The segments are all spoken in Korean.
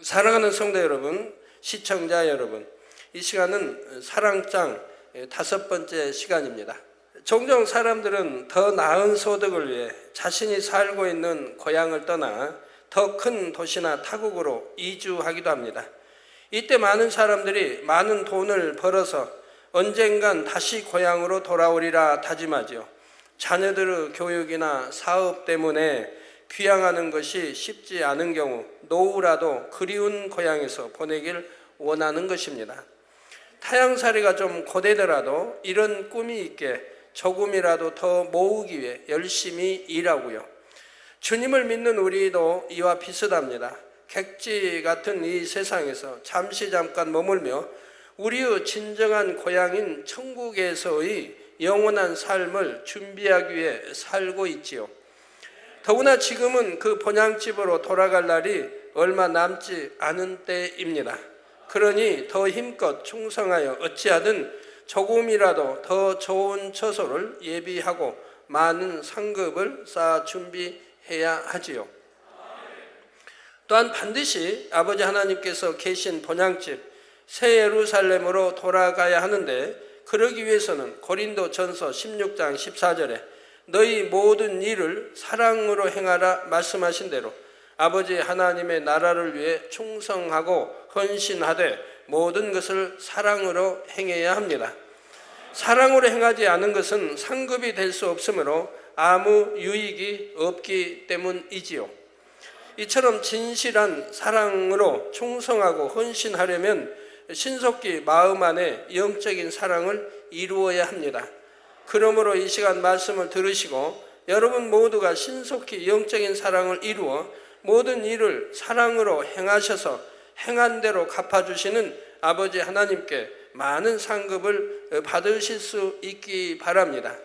사랑하는 성도 여러분, 시청자 여러분, 이 시간은 사랑장 5번째 시간입니다. 종종 사람들은 더 나은 소득을 위해 자신이 살고 있는 고향을 떠나 더 큰 도시나 타국으로 이주하기도 합니다. 이때 많은 사람들이 많은 돈을 벌어서 언젠간 다시 고향으로 돌아오리라 다짐하지요. 자녀들의 교육이나 사업 때문에 귀향하는 것이 쉽지 않은 경우 노후라도 그리운 고향에서 보내길 원하는 것입니다. 타향살이가 좀 고되더라도 이런 꿈이 있게 조금이라도 더 모으기 위해 열심히 일하고요. 주님을 믿는 우리도 이와 비슷합니다. 객지 같은 이 세상에서 잠깐 머물며 우리의 진정한 고향인 천국에서의 영원한 삶을 준비하기 위해 살고 있지요. 더구나 지금은 그 본향집으로 돌아갈 날이 얼마 남지 않은 때입니다. 그러니 더 힘껏 충성하여 어찌하든 조금이라도 더 좋은 처소를 예비하고 많은 상급을 쌓아 준비해야 하지요. 또한 반드시 아버지 하나님께서 계신 본향집 새 예루살렘으로 돌아가야 하는데, 그러기 위해서는 고린도전서 16장 14절에 너희 모든 일을 사랑으로 행하라 말씀하신 대로 아버지 하나님의 나라를 위해 충성하고 헌신하되 모든 것을 사랑으로 행해야 합니다. 사랑으로 행하지 않은 것은 상급이 될 수 없으므로 아무 유익이 없기 때문이지요. 이처럼 진실한 사랑으로 충성하고 헌신하려면 신속히 마음 안에 영적인 사랑을 이루어야 합니다. 그러므로 이 시간 말씀을 들으시고 여러분 모두가 신속히 영적인 사랑을 이루어 모든 일을 사랑으로 행하셔서 행한 대로 갚아주시는 아버지 하나님께 많은 상급을 받으실 수 있기 바랍니다.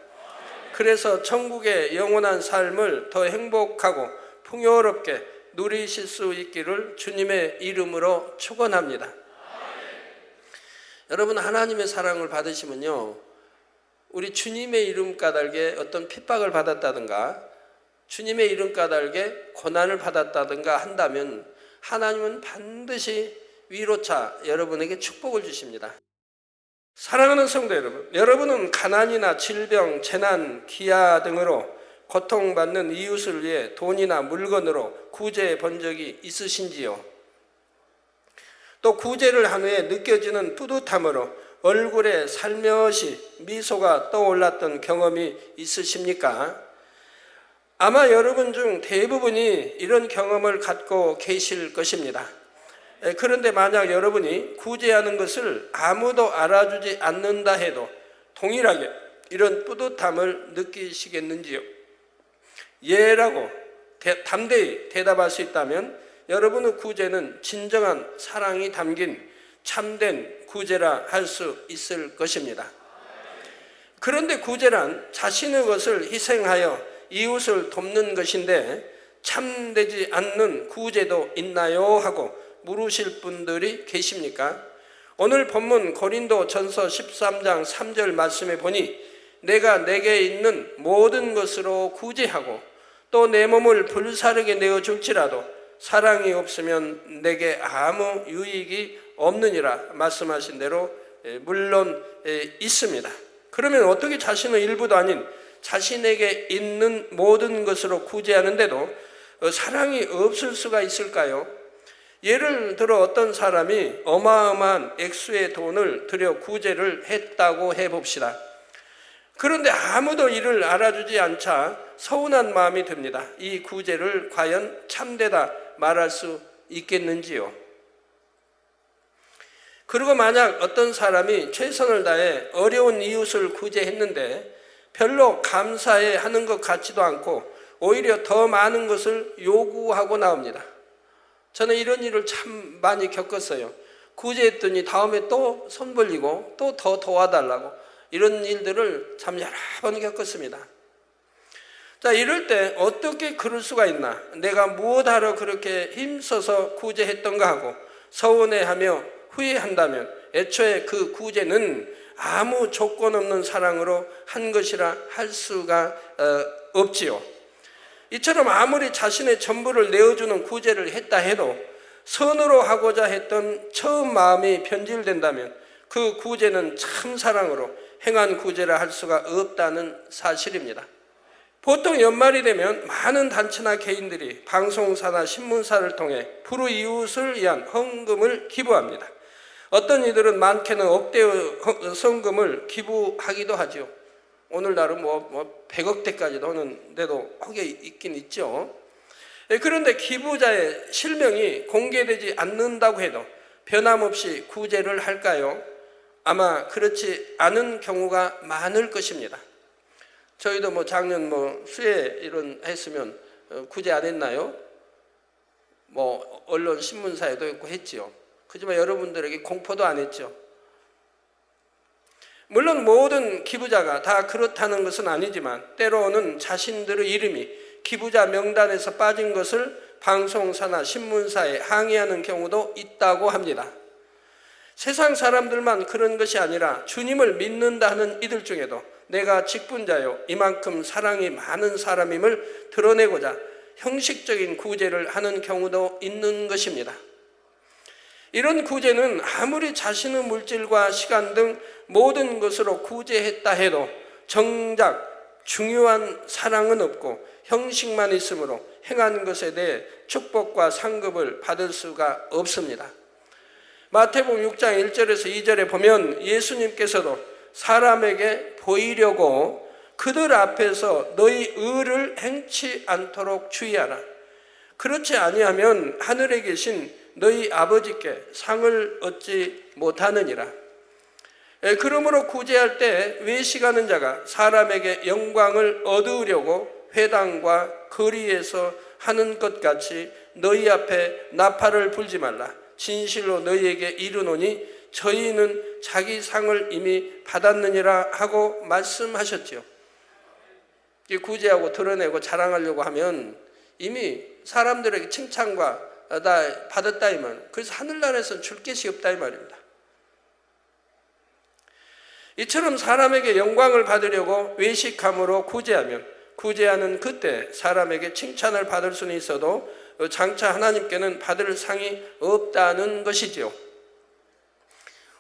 그래서 천국의 영원한 삶을 더 행복하고 풍요롭게 누리실 수 있기를 주님의 이름으로 축원합니다. 여러분, 하나님의 사랑을 받으시면요, 우리 주님의 이름 까닭에 어떤 핍박을 받았다든가 주님의 이름 까닭에 고난을 받았다든가 한다면 하나님은 반드시 위로차 여러분에게 축복을 주십니다. 사랑하는 성도 여러분, 여러분은 가난이나 질병, 재난, 기아 등으로 고통받는 이웃을 위해 돈이나 물건으로 구제해 본 적이 있으신지요? 또 구제를 한 후에 느껴지는 뿌듯함으로 얼굴에 살며시 미소가 떠올랐던 경험이 있으십니까? 아마 여러분 중 대부분이 이런 경험을 갖고 계실 것입니다. 그런데 만약 여러분이 구제하는 것을 아무도 알아주지 않는다 해도 동일하게 이런 뿌듯함을 느끼시겠는지요? 예라고 담대히 대답할 수 있다면 여러분의 구제는 진정한 사랑이 담긴 참된 구제라 할 수 있을 것입니다. 그런데 구제란 자신의 것을 희생하여 이웃을 돕는 것인데 참되지 않는 구제도 있나요? 하고 물으실 분들이 계십니까? 오늘 본문 고린도전서 13장 3절 말씀에 보니 내가 내게 있는 모든 것으로 구제하고 또 내 몸을 불사르게 내어줄지라도 사랑이 없으면 내게 아무 유익이 없느니라 말씀하신 대로 물론 있습니다. 그러면 어떻게 자신의 일부도 아닌 자신에게 있는 모든 것으로 구제하는데도 사랑이 없을 수가 있을까요? 예를 들어 어떤 사람이 어마어마한 액수의 돈을 들여 구제를 했다고 해봅시다. 그런데 아무도 이를 알아주지 않자 서운한 마음이 듭니다. 이 구제를 과연 참되다 말할 수 있겠는지요? 그리고 만약 어떤 사람이 최선을 다해 어려운 이웃을 구제했는데 별로 감사해 하는 것 같지도 않고 오히려 더 많은 것을 요구하고 나옵니다. 저는 이런 일을 참 많이 겪었어요. 구제했더니 다음에 또 손 벌리고 또 더 도와달라고, 이런 일들을 참 여러 번 겪었습니다. 자, 이럴 때 어떻게 그럴 수가 있나? 내가 무엇하러 그렇게 힘써서 구제했던가 하고 서운해하며 후회한다면 애초에 그 구제는 아무 조건 없는 사랑으로 한 것이라 할 수가 없지요. 이처럼 아무리 자신의 전부를 내어주는 구제를 했다 해도 선으로 하고자 했던 처음 마음이 변질된다면 그 구제는 참 사랑으로 행한 구제라 할 수가 없다는 사실입니다. 보통 연말이 되면 많은 단체나 개인들이 방송사나 신문사를 통해 불우이웃을 위한 헌금을 기부합니다. 어떤 이들은 많게는 억대의 성금을 기부하기도 하죠. 오늘날은 100억대까지도 하는 데도 혹여 있긴 있죠. 그런데 기부자의 실명이 공개되지 않는다고 해도 변함없이 구제를 할까요? 아마 그렇지 않은 경우가 많을 것입니다. 저희도 작년 수해 이런 했으면 구제 안 했나요? 언론 신문사에도 있고 했지요. 그렇지만 여러분들에게 공포도 안 했죠. 물론 모든 기부자가 다 그렇다는 것은 아니지만 때로는 자신들의 이름이 기부자 명단에서 빠진 것을 방송사나 신문사에 항의하는 경우도 있다고 합니다. 세상 사람들만 그런 것이 아니라 주님을 믿는다 하는 이들 중에도 내가 직분자요 이만큼 사랑이 많은 사람임을 드러내고자 형식적인 구제를 하는 경우도 있는 것입니다. 이런 구제는 아무리 자신의 물질과 시간 등 모든 것으로 구제했다 해도 정작 중요한 사랑은 없고 형식만 있으므로 행한 것에 대해 축복과 상급을 받을 수가 없습니다. 마태복음 6장 1절에서 2절에 보면 예수님께서도 사람에게 보이려고 그들 앞에서 너희 의를 행치 않도록 주의하라. 그렇지 아니하면 하늘에 계신 너희 아버지께 상을 얻지 못하느니라. 그러므로 구제할 때 외식하는 자가 사람에게 영광을 얻으려고 회당과 거리에서 하는 것 같이 너희 앞에 나팔을 불지 말라. 진실로 너희에게 이르노니 저희는 자기 상을 이미 받았느니라 하고 말씀하셨지요. 구제하고 드러내고 자랑하려고 하면 이미 사람들에게 칭찬과 다 받았다 이 말. 그래서 하늘나라에서는 줄 것이 없다 이 말입니다. 이처럼 사람에게 영광을 받으려고 외식함으로 구제하면 구제하는 그때 사람에게 칭찬을 받을 수는 있어도 장차 하나님께는 받을 상이 없다는 것이지요.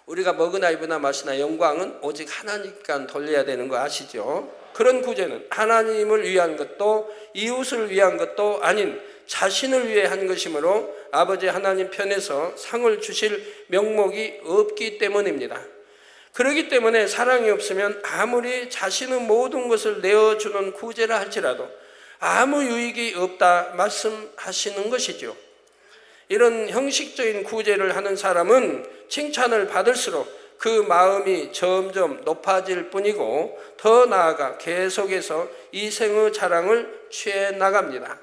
우리가 먹으나 입으나 마시나 영광은 오직 하나님께 돌려야 되는 거 아시죠? 그런 구제는 하나님을 위한 것도 이웃을 위한 것도 아닌 자신을 위해 한 것이므로 아버지 하나님 편에서 상을 주실 명목이 없기 때문입니다. 그렇기 때문에 사랑이 없으면 아무리 자신의 모든 것을 내어주는 구제라 할지라도 아무 유익이 없다 말씀하시는 것이죠. 이런 형식적인 구제를 하는 사람은 칭찬을 받을수록 그 마음이 점점 높아질 뿐이고 더 나아가 계속해서 이생의 자랑을 취해 나갑니다.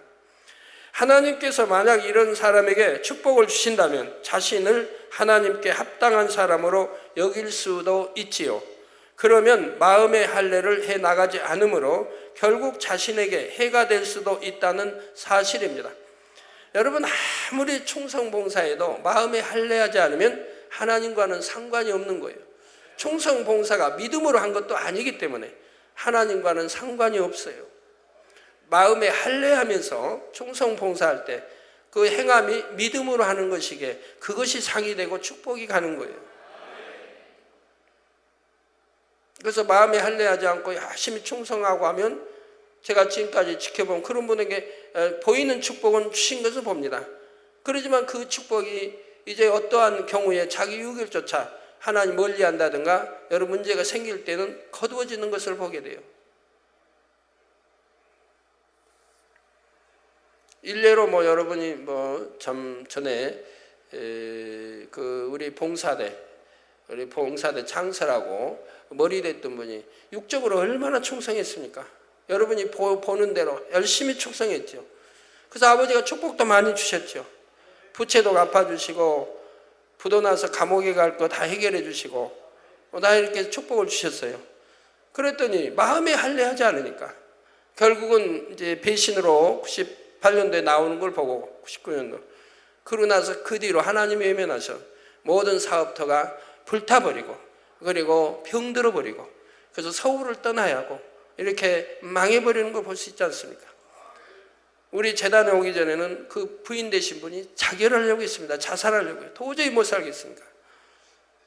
하나님께서 만약 이런 사람에게 축복을 주신다면 자신을 하나님께 합당한 사람으로 여길 수도 있지요. 그러면 마음의 할례를 해 나가지 않으므로 결국 자신에게 해가 될 수도 있다는 사실입니다. 여러분 아무리 충성봉사해도 마음에 할례하지 않으면 하나님과는 상관이 없는 거예요. 충성봉사가 믿음으로 한 것도 아니기 때문에 하나님과는 상관이 없어요. 마음에 할례하면서 충성봉사할 때 그 행함이 믿음으로 하는 것이기에 그것이 상이 되고 축복이 가는 거예요. 그래서 마음에 할례하지 않고 열심히 충성하고 하면 제가 지금까지 지켜본 그런 분에게 보이는 축복은 주신 것을 봅니다. 그러지만 그 축복이 이제 어떠한 경우에 자기 유익조차 하나님 멀리한다든가 여러 문제가 생길 때는 거두어지는 것을 보게 돼요. 일례로 여러분이 좀 전에 우리 봉사대 창설하고 머리 됐던 분이 육적으로 얼마나 충성했습니까? 여러분이 보는 대로 열심히 충성했죠. 그래서 아버지가 축복도 많이 주셨죠. 부채도 갚아주시고 부도 나서 감옥에 갈 거 다 해결해 주시고 다 이렇게 축복을 주셨어요. 그랬더니 마음에 할례하지 않으니까 결국은 이제 배신으로 98년도에 나오는 걸 보고 99년도 그러고 나서 그 뒤로 하나님이 외면하셔 모든 사업터가 불타버리고 그리고 병들어 버리고 그래서 서울을 떠나야 하고 이렇게 망해버리는 걸 볼 수 있지 않습니까? 우리 재단에 오기 전에는 그 부인 되신 분이 자결하려고 했습니다. 자살하려고 해요. 도저히 못 살겠으니까.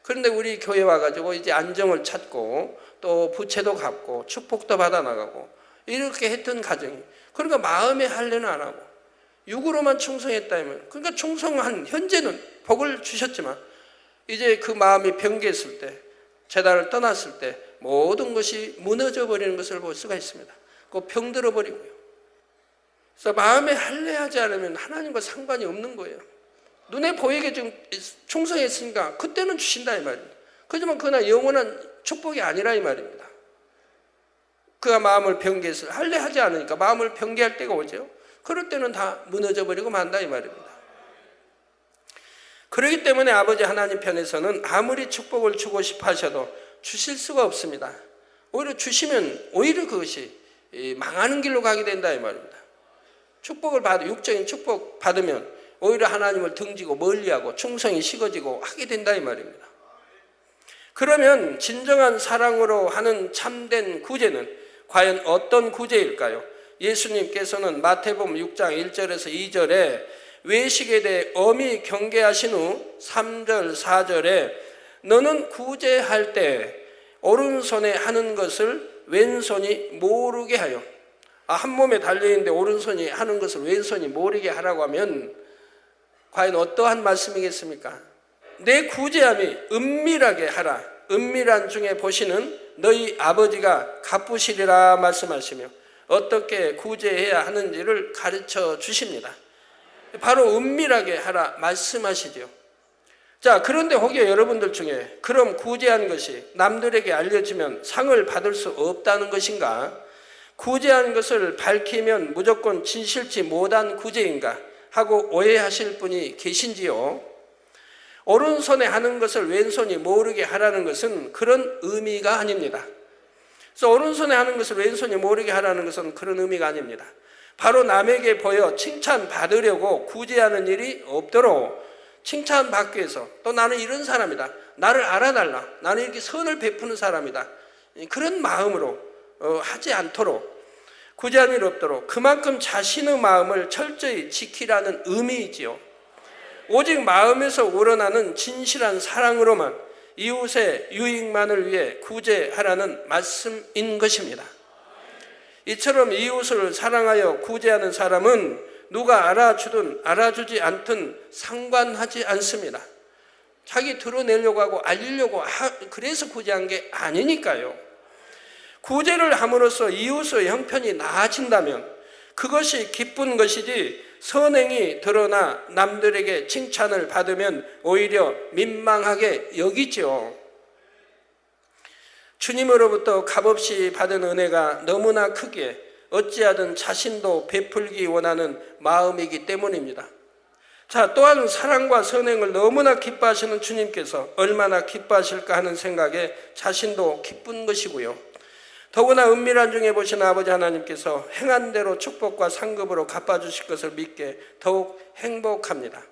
그런데 우리 교회 와가지고 이제 안정을 찾고 또 부채도 갚고 축복도 받아나가고 이렇게 했던 가정이, 그러니까 마음의 할례는 안 하고 육으로만 충성했다면, 그러니까 충성한 현재는 복을 주셨지만 이제 그 마음이 변개했을 때, 재단을 떠났을 때 모든 것이 무너져 버리는 것을 볼 수가 있습니다. 그 병들어 버리고요. 그래서 마음에 할례하지 않으면 하나님과 상관이 없는 거예요. 눈에 보이게 좀 충성했으니까 그때는 주신다 이 말입니다. 그렇지만 그러나 영원한 축복이 아니라 이 말입니다. 그가 마음을 변개해서 할례하지 않으니까 마음을 변개할 때가 오죠. 그럴 때는 다 무너져 버리고 만다 이 말입니다. 그렇기 때문에 아버지 하나님 편에서는 아무리 축복을 주고 싶어 하셔도 주실 수가 없습니다. 오히려 주시면 오히려 그것이 망하는 길로 가게 된다 이 말입니다. 축복을 육적인 축복 받으면 오히려 하나님을 등지고 멀리하고 충성이 식어지고 하게 된다 이 말입니다. 그러면 진정한 사랑으로 하는 참된 구제는 과연 어떤 구제일까요? 예수님께서는 마태복음 6장 1절에서 2절에 외식에 대해 엄히 경계하신 후 3절 4절에 너는 구제할 때 오른손에 하는 것을 왼손이 모르게 하여, 한 몸에 달려있는데 오른손이 하는 것을 왼손이 모르게 하라고 하면 과연 어떠한 말씀이겠습니까? 내 구제함이 은밀하게 하라. 은밀한 중에 보시는 너희 아버지가 갚으시리라 말씀하시며 어떻게 구제해야 하는지를 가르쳐 주십니다. 바로 은밀하게 하라 말씀하시죠. 자, 그런데 혹여 여러분들 중에 그럼 구제한 것이 남들에게 알려지면 상을 받을 수 없다는 것인가? 구제한 것을 밝히면 무조건 진실치 못한 구제인가 하고 오해하실 분이 계신지요? 오른손에 하는 것을 왼손이 모르게 하라는 것은 그런 의미가 아닙니다. 그래서 오른손에 하는 것을 왼손이 모르게 하라는 것은 그런 의미가 아닙니다. 바로 남에게 보여 칭찬받으려고 구제하는 일이 없도록 칭찬받기 위해서, 또 나는 이런 사람이다, 나를 알아달라, 나는 이렇게 선을 베푸는 사람이다, 그런 마음으로 하지 않도록, 구제할 일 없도록 그만큼 자신의 마음을 철저히 지키라는 의미이지요. 오직 마음에서 우러나는 진실한 사랑으로만 이웃의 유익만을 위해 구제하라는 말씀인 것입니다. 이처럼 이웃을 사랑하여 구제하는 사람은 누가 알아주든 알아주지 않든 상관하지 않습니다. 자기 드러내려고 하고 알리려고 그래서 구제한 게 아니니까요. 구제를 함으로써 이웃의 형편이 나아진다면 그것이 기쁜 것이지, 선행이 드러나 남들에게 칭찬을 받으면 오히려 민망하게 여기죠. 주님으로부터 값없이 받은 은혜가 너무나 크기에 어찌하든 자신도 베풀기 원하는 마음이기 때문입니다. 자, 또한 사랑과 선행을 너무나 기뻐하시는 주님께서 얼마나 기뻐하실까 하는 생각에 자신도 기쁜 것이고요. 더구나 은밀한 중에 보시는 아버지 하나님께서 행한 대로 축복과 상급으로 갚아주실 것을 믿게 더욱 행복합니다.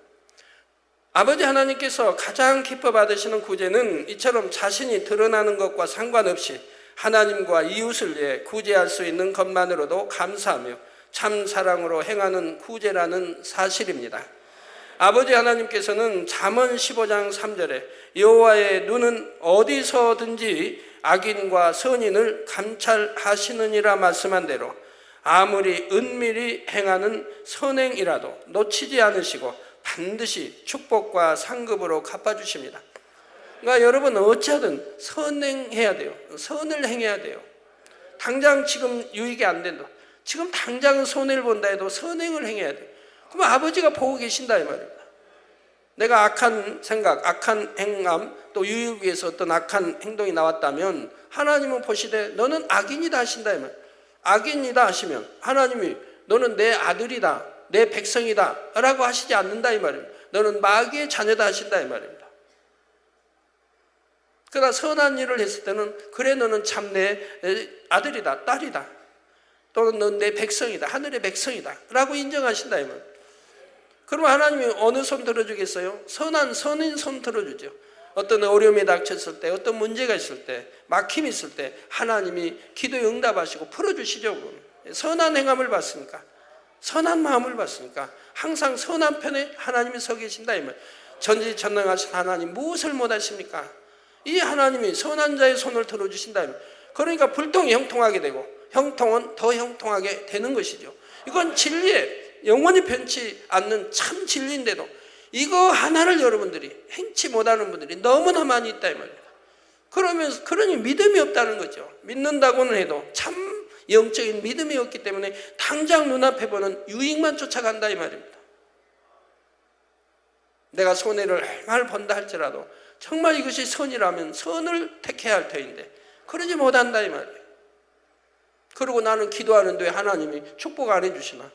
아버지 하나님께서 가장 기뻐 받으시는 구제는 이처럼 자신이 드러나는 것과 상관없이 하나님과 이웃을 위해 구제할 수 있는 것만으로도 감사하며 참 사랑으로 행하는 구제라는 사실입니다. 아버지 하나님께서는 잠언 15장 3절에 여호와의 눈은 어디서든지 악인과 선인을 감찰하시느니라 말씀한 대로 아무리 은밀히 행하는 선행이라도 놓치지 않으시고 반드시 축복과 상급으로 갚아주십니다. 그러니까 여러분 어찌하든 선행해야 돼요. 선을 행해야 돼요. 당장 지금 유익이 안 된다, 지금 당장 손해를 본다 해도 선행을 행해야 돼요. 그러면 아버지가 보고 계신다 이 말입니다. 내가 악한 생각, 악한 행함, 또 유익을 위해서 어떤 악한 행동이 나왔다면 하나님은 보시되 너는 악인이다 하신다 이 말. 악인이다 하시면 하나님이 너는 내 아들이다, 내 백성이다 라고 하시지 않는다 이 말입니다. 너는 마귀의 자녀다 하신다 이 말입니다. 그러나 선한 일을 했을 때는 그래 너는 참 내 아들이다, 딸이다, 또는 넌 내 백성이다, 하늘의 백성이다 라고 인정하신다 이 말입니다. 그러면 하나님이 어느 손 들어주겠어요? 선한 선인 손 들어주죠. 어떤 어려움이 닥쳤을 때, 어떤 문제가 있을 때, 막힘이 있을 때 하나님이 기도에 응답하시고 풀어주시죠. 선한 행함을 받습니까? 선한 마음을 봤으니까 항상 선한 편에 하나님이 서 계신다 이 말. 전지전능하신 하나님 무엇을 못하십니까? 이 하나님이 선한 자의 손을 들어주신다 이 말. 그러니까 불통이 형통하게 되고 형통은 더 형통하게 되는 것이죠. 이건 진리에 영원히 변치 않는 참 진리인데도 이거 하나를 여러분들이 행치 못하는 분들이 너무나 많이 있다 이 말입니다. 그러니 믿음이 없다는 거죠. 믿는다고는 해도 참 영적인 믿음이 없기 때문에 당장 눈앞에 보는 유익만 쫓아간다 이 말입니다. 내가 손해를 얼마나 번다 할지라도 정말 이것이 선이라면 선을 택해야 할 터인데 그러지 못한다 이 말이에요. 그리고 나는 기도하는데 왜 하나님이 축복 안 해주시나?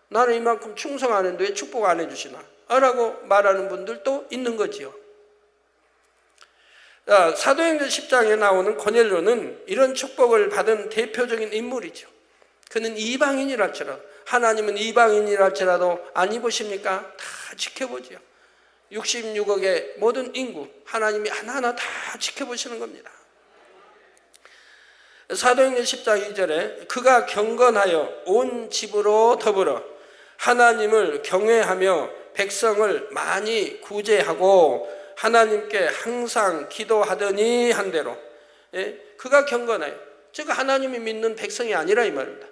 나는 이만큼 충성하는데 왜 축복 안 해주시나? 라고 말하는 분들도 있는 거지요. 사도행전 10장에 나오는 고넬료는 이런 축복을 받은 대표적인 인물이죠. 그는 이방인이랄지라도 하나님은 이방인이랄지라도 안 입으십니까? 다 지켜보지요. 66억의 모든 인구 하나님이 하나하나 다 지켜보시는 겁니다. 사도행전 10장 2절에 그가 경건하여 온 집으로 더불어 하나님을 경외하며 백성을 많이 구제하고 하나님께 항상 기도하더니 한대로. 그가 경건하여, 즉 하나님이 믿는 백성이 아니라 이 말입니다.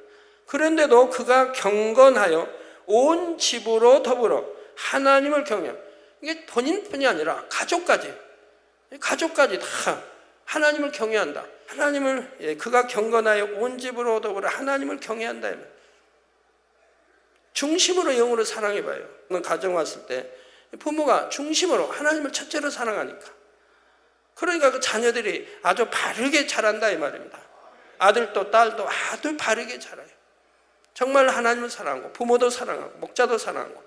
그런데도 그가 경건하여 온 집으로 더불어 하나님을 경외하며, 이게 본인뿐이 아니라 가족까지 다 하나님을 경외한다. 하나님을, 그가 경건하여 온 집으로 더불어 하나님을 경외한다. 중심으로 영으로 사랑해봐요. 가정 왔을 때 부모가 중심으로 하나님을 첫째로 사랑하니까, 그러니까 그 자녀들이 아주 바르게 자란다 이 말입니다. 아들도 딸도 아주 바르게 자라요. 정말 하나님을 사랑하고 부모도 사랑하고 목자도 사랑하고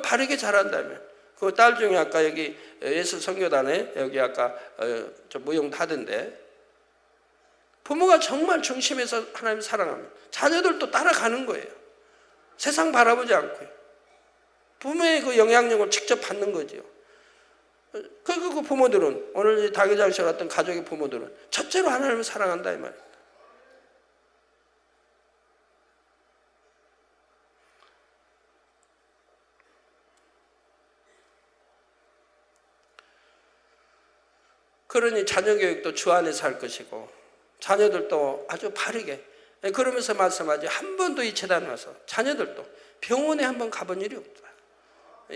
바르게 자란다면, 그 딸 중에 아까 여기 예수 선교단에 여기 아까 저 무용도 하던데, 부모가 정말 중심에서 하나님을 사랑하면 자녀들도 따라가는 거예요. 세상 바라보지 않고요. 부모의 그 영향력을 직접 받는 거죠. 그 부모들은, 오늘 다교장실 같은 가족의 부모들은 첫째로 하나님을 사랑한다 이 말입니다. 그러니 자녀 교육도 주 안에서 할 것이고 자녀들도 아주 바르게, 그러면서 말씀하지, 한 번도 이 재단에 와서 자녀들도 병원에 한 번 가본 일이 없다.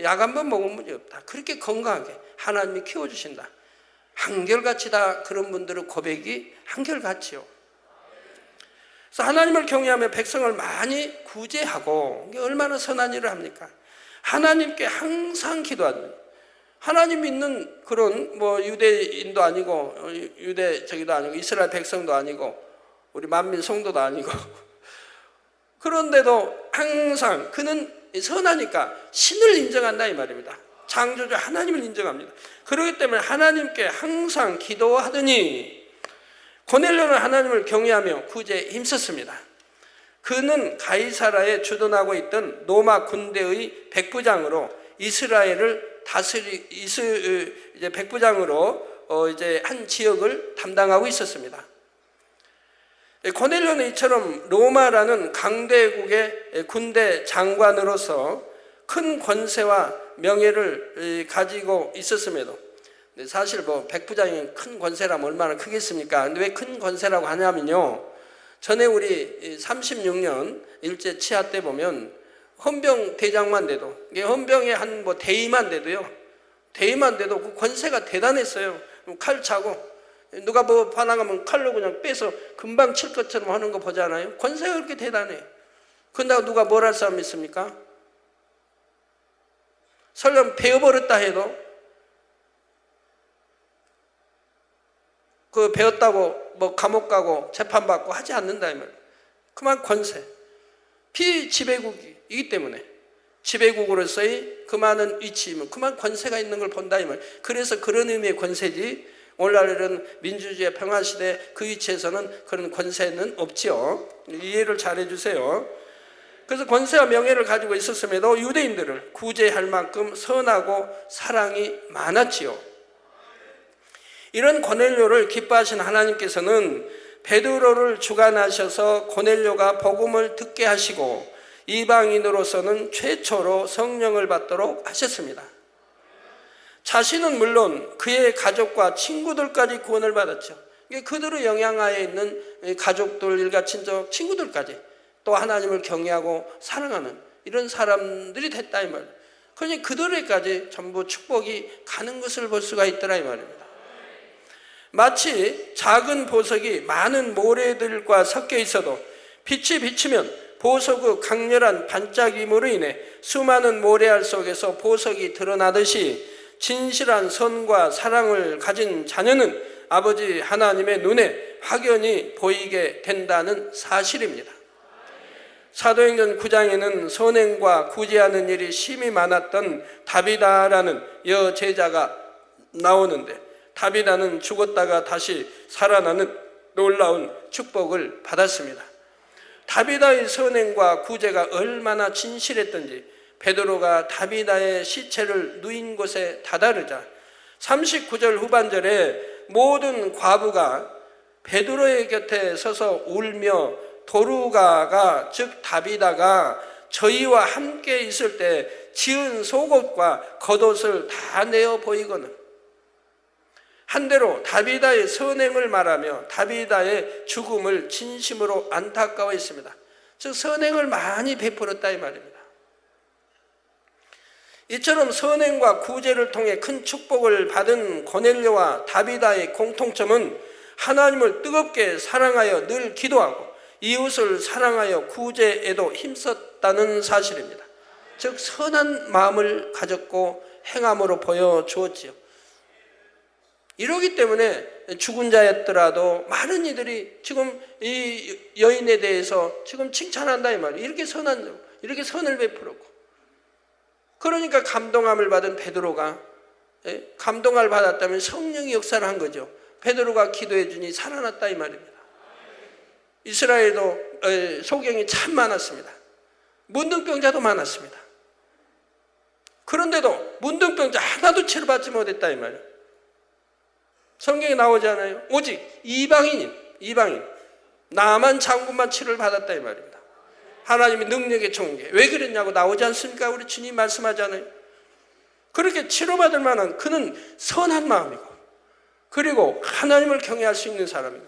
약 한 번 먹은 일이 없다. 그렇게 건강하게 하나님이 키워주신다. 한결같이 다 그런 분들의 고백이 한결같지요. 그래서 하나님을 경외하며 백성을 많이 구제하고, 이게 얼마나 선한 일을 합니까? 하나님께 항상 기도하는, 하나님 믿는 그런 뭐 유대인도 아니고 유대 저기도 아니고 이스라엘 백성도 아니고 우리 만민 성도도 아니고 그런데도 항상 그는 선하니까 신을 인정한다 이 말입니다. 창조주 하나님을 인정합니다. 그렇기 때문에 하나님께 항상 기도하더니 고넬료는 하나님을 경외하며 구제에 힘썼습니다. 그는 가이사라에 주둔하고 있던 로마 군대의 백부장으로 이스라엘을 이제 백부장으로 이제 한 지역을 담당하고 있었습니다. 고넬료는 이처럼 로마라는 강대국의 군대 장관으로서 큰 권세와 명예를 가지고 있었음에도, 사실 뭐 백부장이 큰 권세라면 얼마나 크겠습니까? 근데 왜 큰 권세라고 하냐면요, 전에 우리 36년 일제 치하 때 보면 헌병 대장만 돼도, 헌병의 한 뭐 대위만 돼도요, 대위만 돼도 그 권세가 대단했어요. 칼 차고 누가 뭐 반항하면 칼로 그냥 빼서 금방 칠 것처럼 하는 거 보잖아요. 권세가 그렇게 대단해요. 그런데 누가 뭘 할 사람 있습니까? 설령 배워버렸다 해도 그 배웠다고 뭐 감옥 가고 재판받고 하지 않는다 이 말이에요. 그만 권세, 피지배국이기 때문에 지배국으로서의 그 많은 위치이면 그만 권세가 있는 걸 본다 이 말이에요. 그래서 그런 의미의 권세지, 오늘날은 민주주의 평화시대 그 위치에서는 그런 권세는 없지요. 이해를 잘 해주세요. 그래서 권세와 명예를 가지고 있었음에도 유대인들을 구제할 만큼 선하고 사랑이 많았지요. 이런 고넬료를 기뻐하신 하나님께서는 베드로를 주관하셔서 고넬료가 복음을 듣게 하시고 이방인으로서는 최초로 성령을 받도록 하셨습니다. 자신은 물론 그의 가족과 친구들까지 구원을 받았죠. 그들의 영향하에 있는 가족들, 일가 친척, 친구들까지 또 하나님을 경외하고 사랑하는 이런 사람들이 됐다 이 말이에요. 그러니 그들에까지 전부 축복이 가는 것을 볼 수가 있더라 이 말입니다. 마치 작은 보석이 많은 모래들과 섞여 있어도 빛이 비치면 보석의 강렬한 반짝임으로 인해 수많은 모래알 속에서 보석이 드러나듯이 진실한 선과 사랑을 가진 자녀는 아버지 하나님의 눈에 확연히 보이게 된다는 사실입니다. 사도행전 9장에는 선행과 구제하는 일이 심히 많았던 다비다라는 여제자가 나오는데, 다비다는 죽었다가 다시 살아나는 놀라운 축복을 받았습니다. 다비다의 선행과 구제가 얼마나 진실했던지 베드로가 다비다의 시체를 누인 곳에 다다르자 39절 후반절에 모든 과부가 베드로의 곁에 서서 울며 도루가가 즉 다비다가 저희와 함께 있을 때 지은 속옷과 겉옷을 다 내어 보이거늘 한대로 다비다의 선행을 말하며 다비다의 죽음을 진심으로 안타까워했습니다. 즉 선행을 많이 베풀었다 이 말입니다. 이처럼 선행과 구제를 통해 큰 축복을 받은 고넬료와 다비다의 공통점은 하나님을 뜨겁게 사랑하여 늘 기도하고 이웃을 사랑하여 구제에도 힘썼다는 사실입니다. 즉 선한 마음을 가졌고 행함으로 보여주었지요. 이러기 때문에 죽은 자였더라도 많은 이들이 지금 이 여인에 대해서 지금 칭찬한다 이 말이에요. 이렇게 선한, 이렇게 선을 베풀었고, 그러니까 감동함을 받은 베드로가, 감동을 받았다면 성령이 역사를 한 거죠. 베드로가 기도해 주니 살아났다 이 말입니다. 이스라엘도 소경이 참 많았습니다. 문둥병자도 많았습니다. 그런데도 문둥병자 하나도 치료받지 못했다 이 말이에요. 성경에 나오지 않아요? 오직 이방인 나만 장군만 치료를 받았다 이 말입니다. 하나님의 능력의 총계. 왜 그랬냐고 나오지 않습니까? 우리 주님 말씀하잖아요. 그렇게 치료받을 만한 그는 선한 마음이고, 그리고 하나님을 경외할 수 있는 사람이고,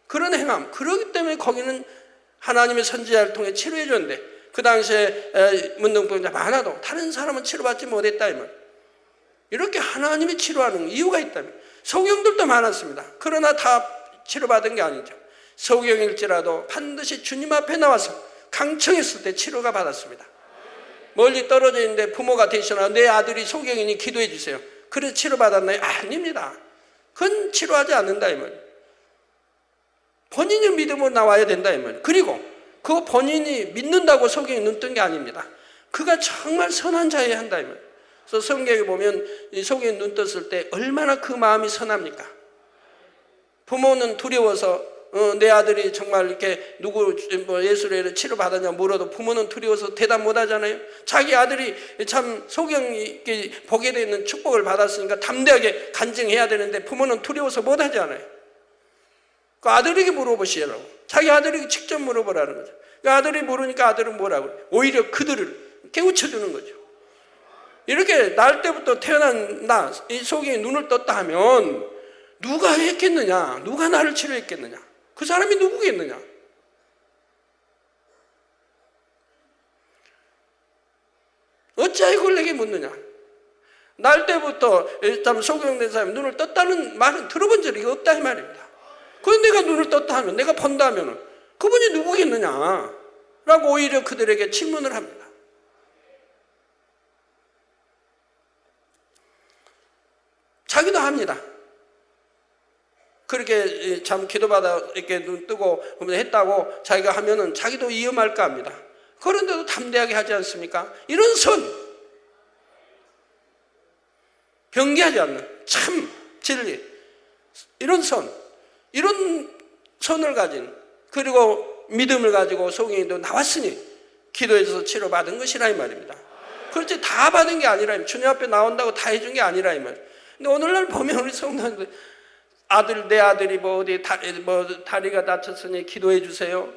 그런 행함, 그러기 때문에 거기는 하나님의 선지자를 통해 치료해 줬는데, 그 당시에 문둥병자 많아도 다른 사람은 치료받지 못했다 이 말. 이렇게 하나님이 치료하는 이유가 있다면, 소경들도 많았습니다. 그러나 다 치료받은 게 아니죠. 소경일지라도 반드시 주님 앞에 나와서 강청했을 때 치료가 받았습니다. 멀리 떨어져 있는데 부모가 대신하고 내 아들이 소경이니 기도해 주세요. 그래서 치료받았나요? 아닙니다. 그건 치료하지 않는다 이 말이에요. 본인의 믿음으로 나와야 된다 이 말이에요. 그리고 그 본인이 믿는다고 소경이 눈 뜬 게 아닙니다. 그가 정말 선한 자여야 한다 이 말이에요. 그래서 성경에 보면 이 소경이 눈 떴을 때 얼마나 그 마음이 선합니까? 부모는 두려워서 내 아들이 정말 이렇게 누구 예수를 치료받았냐 물어도 부모는 두려워서 대답 못 하잖아요. 자기 아들이 참 소경이 보게 되는 축복을 받았으니까 담대하게 간증해야 되는데 부모는 두려워서 못 하지 않아요. 그 아들에게 물어보시라고. 자기 아들에게 직접 물어보라는 거죠. 그 아들이 모르니까 아들은 뭐라고 그래요? 오히려 그들을 깨우쳐주는 거죠. 이렇게 날 때부터 태어난 나, 이 소경이 눈을 떴다 하면 누가 했겠느냐? 누가 나를 치료했겠느냐? 그 사람이 누구겠느냐? 어찌하여 그걸 내게 묻느냐? 날 때부터 참 소경된 사람이 눈을 떴다는 말은 들어본 적이 없다 이 말입니다. 그런데 내가 눈을 떴다 하면, 내가 본다 하면 그분이 누구겠느냐? 라고 오히려 그들에게 질문을 합니다. 자기도 합니다. 그렇게 참 기도받아 이렇게 눈 뜨고 했다고 자기가 하면은 자기도 위험할까 합니다. 그런데도 담대하게 하지 않습니까? 이런 선, 변개하지 않는 참 진리, 이런 선, 이런 선을 가진, 그리고 믿음을 가지고 소경이도 나왔으니 기도해서 치료받은 것이라 이 말입니다. 그렇지 다 받은 게 아니라, 주님 앞에 나온다고 다 해준 게 아니라 이 말. 근데 오늘날 보면 우리 성도님들 내 아들이 어디 다리가 다쳤으니 기도해 주세요.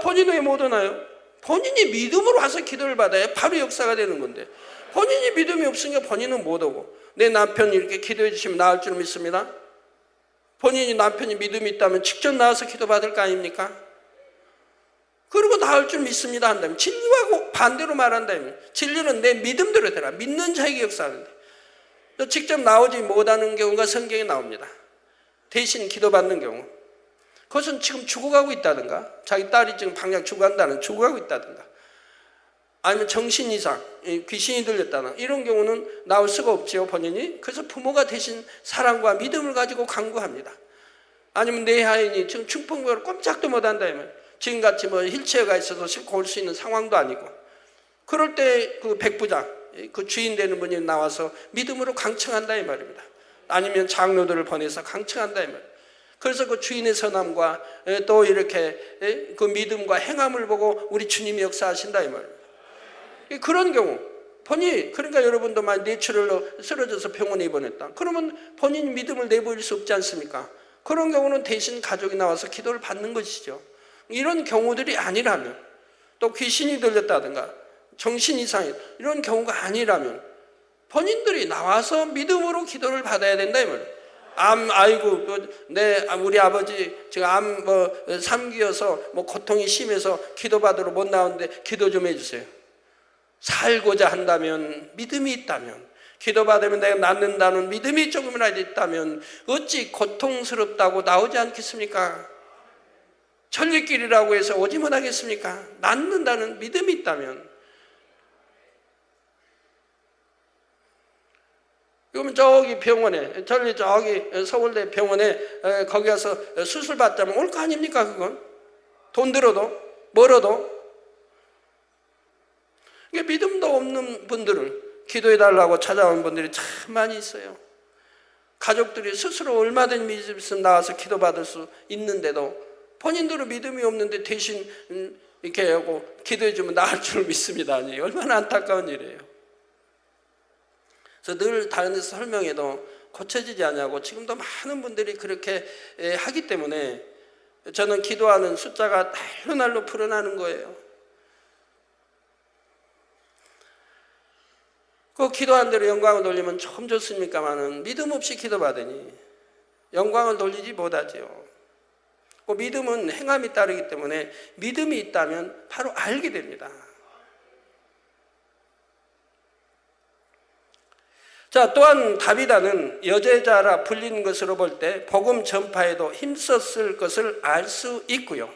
본인은 왜 못 오나요? 본인이 믿음으로 와서 기도를 받아야 바로 역사가 되는 건데, 본인이 믿음이 없으니까 본인은 못 오고, 내 남편이 이렇게 기도해 주시면 나을 줄 믿습니다. 본인이 남편이 믿음이 있다면 직접 나와서 기도 받을 거 아닙니까? 그리고 나을 줄 믿습니다 한다면, 진리하고 반대로 말한다면, 진리는 내 믿음대로 되라, 믿는 자에게 역사하는데, 또 직접 나오지 못하는 경우가 성경에 나옵니다. 대신 기도받는 경우, 그것은 지금 죽어가고 있다든가, 자기 딸이 지금 당장 죽어가고 있다든가, 아니면 정신 이상, 귀신이 들렸다는 이런 경우는 나올 수가 없지요, 본인이. 그래서 부모가 대신 사랑과 믿음을 가지고 간구합니다. 아니면 내 하인이 지금 중풍병으로 꼼짝도 못한다면, 지금같이 휠체어가 있어서 싣고 올 수 있는 상황도 아니고, 그럴 때 그 백부장, 그 주인 되는 분이 나와서 믿음으로 강청한다 이 말입니다. 아니면 장로들을 보내서 강청한다 이 말입니다. 그래서 그 주인의 선함과 또 이렇게 그 믿음과 행함을 보고 우리 주님이 역사하신다 이 말입니다. 그런 경우 본인이, 그러니까 여러분도 만약 뇌출혈로 쓰러져서 병원에 입원했다, 그러면 본인이 믿음을 내보일 수 없지 않습니까? 그런 경우는 대신 가족이 나와서 기도를 받는 것이죠. 이런 경우들이 아니라면, 또 귀신이 들렸다든가 정신 이상이 이런 경우가 아니라면 본인들이 나와서 믿음으로 기도를 받아야 된다 이 말이에요. 우리 아버지 지금 3기여서 고통이 심해서 기도받으러 못 나오는데 기도 좀 해주세요. 살고자 한다면, 믿음이 있다면, 기도받으면 내가 낫는다는 믿음이 조금이라도 있다면 어찌 고통스럽다고 나오지 않겠습니까? 천리길이라고 해서 오지 못하겠습니까? 낫는다는 믿음이 있다면. 그러면 저기 병원에, 저기 서울대 병원에 거기 가서 수술 받자면 올 거 아닙니까? 그건 돈 들어도 멀어도. 믿음도 없는 분들을 기도해달라고 찾아온 분들이 참 많이 있어요. 가족들이 스스로 얼마든지 믿음에서 나와서 기도받을 수 있는데도 본인들은 믿음이 없는데 대신 이렇게 하고 기도해주면 나을 줄 믿습니다. 아니, 얼마나 안타까운 일이에요. 그래서 늘 다른 데서 설명해도 고쳐지지 않냐고 지금도 많은 분들이 그렇게 하기 때문에 저는 기도하는 숫자가 날로 날로 불어나는 거예요. 그 기도한 대로 영광을 돌리면 참 좋습니까마는 믿음 없이 기도받으니 영광을 돌리지 못하지요. 그 믿음은 행함이 따르기 때문에 믿음이 있다면 바로 알게 됩니다. 자, 또한 다비다는 여제자라 불린 것으로 볼 때 복음 전파에도 힘썼을 것을 알 수 있고요.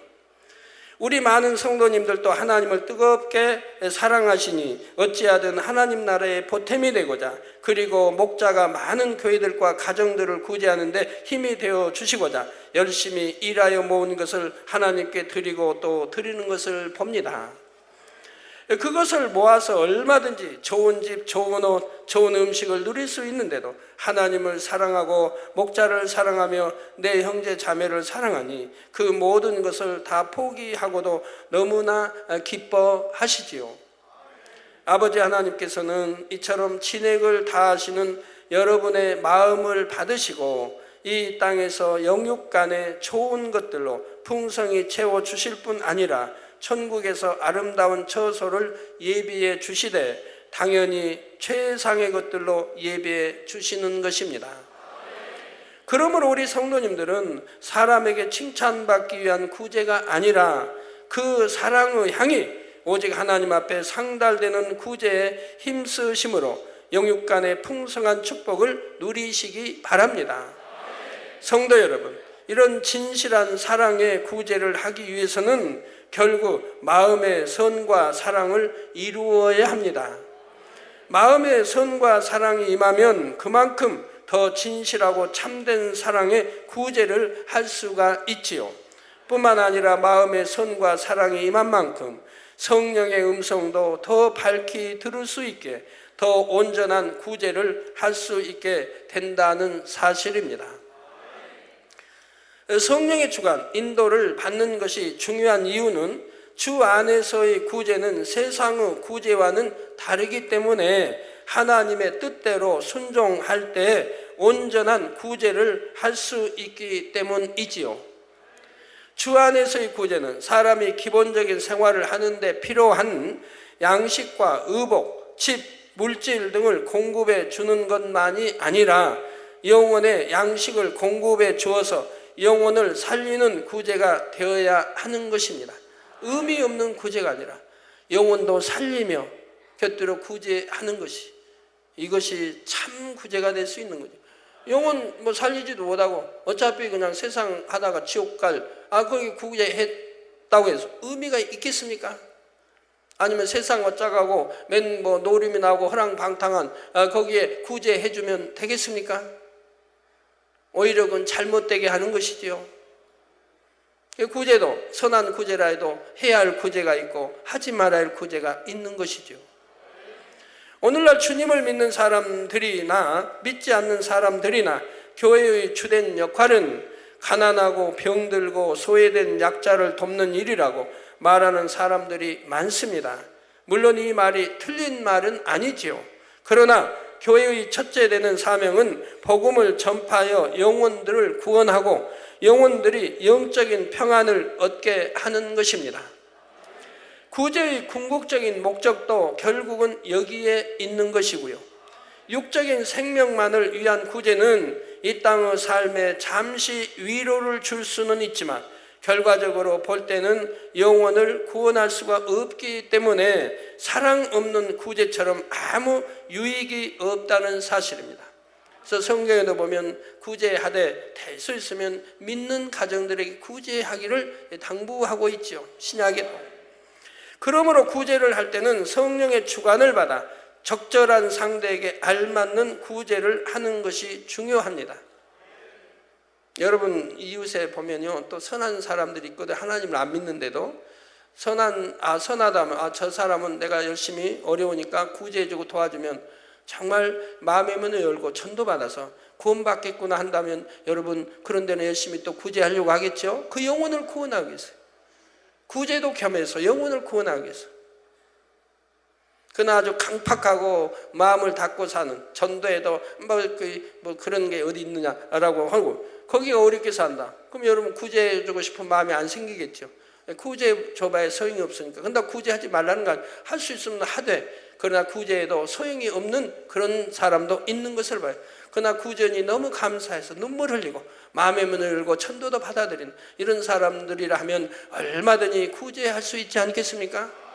우리 많은 성도님들도 하나님을 뜨겁게 사랑하시니 어찌하든 하나님 나라의 보탬이 되고자, 그리고 목자가 많은 교회들과 가정들을 구제하는 데 힘이 되어 주시고자 열심히 일하여 모은 것을 하나님께 드리고 또 드리는 것을 봅니다. 그것을 모아서 얼마든지 좋은 집, 좋은 옷, 좋은 음식을 누릴 수 있는데도 하나님을 사랑하고 목자를 사랑하며 내 형제 자매를 사랑하니 그 모든 것을 다 포기하고도 너무나 기뻐하시지요. 아버지 하나님께서는 이처럼 진액을 다하시는 여러분의 마음을 받으시고 이 땅에서 영육간의 좋은 것들로 풍성히 채워주실 뿐 아니라 천국에서 아름다운 처소를 예비해 주시되 당연히 최상의 것들로 예비해 주시는 것입니다. 그러므로 우리 성도님들은 사람에게 칭찬받기 위한 구제가 아니라 그 사랑의 향이 오직 하나님 앞에 상달되는 구제에 힘쓰심으로 영육간의 풍성한 축복을 누리시기 바랍니다. 성도 여러분, 이런 진실한 사랑의 구제를 하기 위해서는 결국 마음의 선과 사랑을 이루어야 합니다. 마음의 선과 사랑이 임하면 그만큼 더 진실하고 참된 사랑의 구제를 할 수가 있지요. 뿐만 아니라 마음의 선과 사랑이 임한 만큼 성령의 음성도 더 밝히 들을 수 있게 더 온전한 구제를 할 수 있게 된다는 사실입니다. 성령의 주관, 인도를 받는 것이 중요한 이유는 주 안에서의 구제는 세상의 구제와는 다르기 때문에 하나님의 뜻대로 순종할 때 온전한 구제를 할 수 있기 때문이지요. 주 안에서의 구제는 사람이 기본적인 생활을 하는데 필요한 양식과 의복, 집, 물질 등을 공급해 주는 것만이 아니라 영혼의 양식을 공급해 주어서 영혼을 살리는 구제가 되어야 하는 것입니다. 의미 없는 구제가 아니라 영혼도 살리며 곁들여 구제하는 것이, 이것이 참 구제가 될 수 있는 거죠. 영혼 뭐 살리지도 못하고 어차피 그냥 세상 하다가 지옥 거기 구제했다고 해서 의미가 있겠습니까? 아니면 세상 어쩌가고 맨 뭐 노림이 나오고 허랑방탕한 거기에 구제해주면 되겠습니까? 오히려 그건 잘못되게 하는 것이지요. 구제도 선한 구제라 해도 해야 할 구제가 있고 하지 말아야 할 구제가 있는 것이죠. 오늘날 주님을 믿는 사람들이나 믿지 않는 사람들이나 교회의 주된 역할은 가난하고 병들고 소외된 약자를 돕는 일이라고 말하는 사람들이 많습니다. 물론 이 말이 틀린 말은 아니지요. 그러나 교회의 첫째 되는 사명은 복음을 전파하여 영혼들을 구원하고 영혼들이 영적인 평안을 얻게 하는 것입니다. 구제의 궁극적인 목적도 결국은 여기에 있는 것이고요. 육적인 생명만을 위한 구제는 이 땅의 삶에 잠시 위로를 줄 수는 있지만 결과적으로 볼 때는 영혼을 구원할 수가 없기 때문에 사랑 없는 구제처럼 아무 유익이 없다는 사실입니다. 그래서 성경에도 보면 구제하되 될 수 있으면 믿는 가정들에게 구제하기를 당부하고 있죠. 신약에도. 그러므로 구제를 할 때는 성령의 주관을 받아 적절한 상대에게 알맞는 구제를 하는 것이 중요합니다. 여러분 이웃에 보면요, 또 선한 사람들이 있거든. 하나님을 안 믿는데도 선하다면 저 사람은 내가 열심히 어려우니까 구제해주고 도와주면 정말 마음의 문을 열고 전도받아서 구원받겠구나 한다면 여러분 그런 데는 열심히 또 구제하려고 하겠죠. 그 영혼을 구원하기 위해서, 구제도 겸해서 영혼을 구원하기 위해서. 그러나 아주 강팍하고 마음을 닫고 사는, 전도에도 뭐 그런 게 어디 있느냐라고 하고 거기가 어렵게 산다. 그럼 여러분 구제해주고 싶은 마음이 안 생기겠죠. 구제해 줘봐야 소용이 없으니까. 근데 구제하지 말라는 건 할 수 있으면 하되, 그러나 구제해도 소용이 없는 그런 사람도 있는 것을 봐요. 그러나 구제니 너무 감사해서 눈물 흘리고 마음의 문을 열고 천도도 받아들이는 이런 사람들이라 하면 얼마든지 구제할 수 있지 않겠습니까?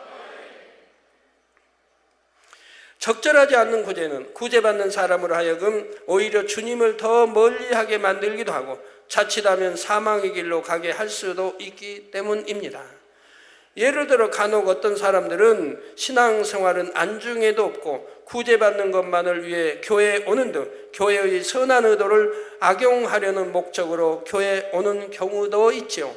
적절하지 않는 구제는 구제받는 사람으로 하여금 오히려 주님을 더 멀리하게 만들기도 하고 자칫하면 사망의 길로 가게 할 수도 있기 때문입니다. 예를 들어 간혹 어떤 사람들은 신앙생활은 안중에도 없고 구제받는 것만을 위해 교회에 오는 등 교회의 선한 의도를 악용하려는 목적으로 교회에 오는 경우도 있지요.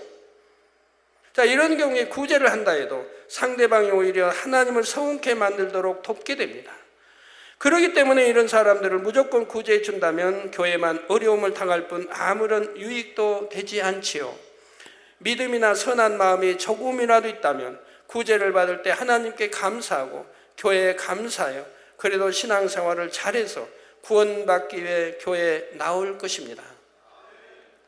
자, 이런 경우에 구제를 한다 해도 상대방이 오히려 하나님을 서운케 만들도록 돕게 됩니다. 그렇기 때문에 이런 사람들을 무조건 구제해 준다면 교회만 어려움을 당할 뿐 아무런 유익도 되지 않지요. 믿음이나 선한 마음이 조금이라도 있다면 구제를 받을 때 하나님께 감사하고 교회에 감사하여 그래도 신앙생활을 잘해서 구원받기 위해 교회에 나올 것입니다.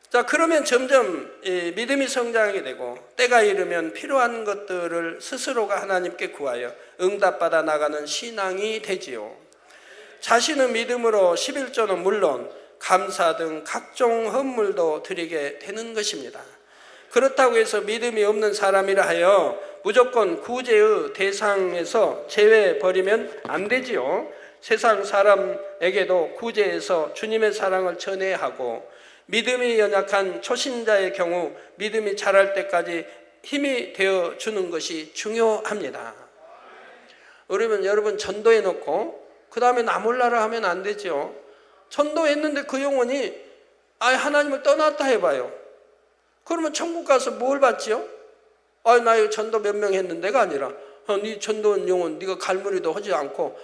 자, 그러면 점점 믿음이 성장하게 되고 때가 이르면 필요한 것들을 스스로가 하나님께 구하여 응답받아 나가는 신앙이 되지요. 자신의 믿음으로 11조는 물론 감사 등 각종 헌물도 드리게 되는 것입니다. 그렇다고 해서 믿음이 없는 사람이라 하여 무조건 구제의 대상에서 제외해버리면 안 되지요. 세상 사람에게도 구제해서 주님의 사랑을 전해야 하고 믿음이 연약한 초신자의 경우 믿음이 자랄 때까지 힘이 되어주는 것이 중요합니다. 그러면 여러분 전도해 놓고 그 다음에 나 몰라라 하면 안 되죠. 전도했는데 그 영혼이 하나님을 떠났다 해봐요. 그러면 천국 가서 뭘 받지요? 나 이거 전도 몇 명 했는데가 아니라 네 전도한 영혼 네가 갈무리도 하지 않고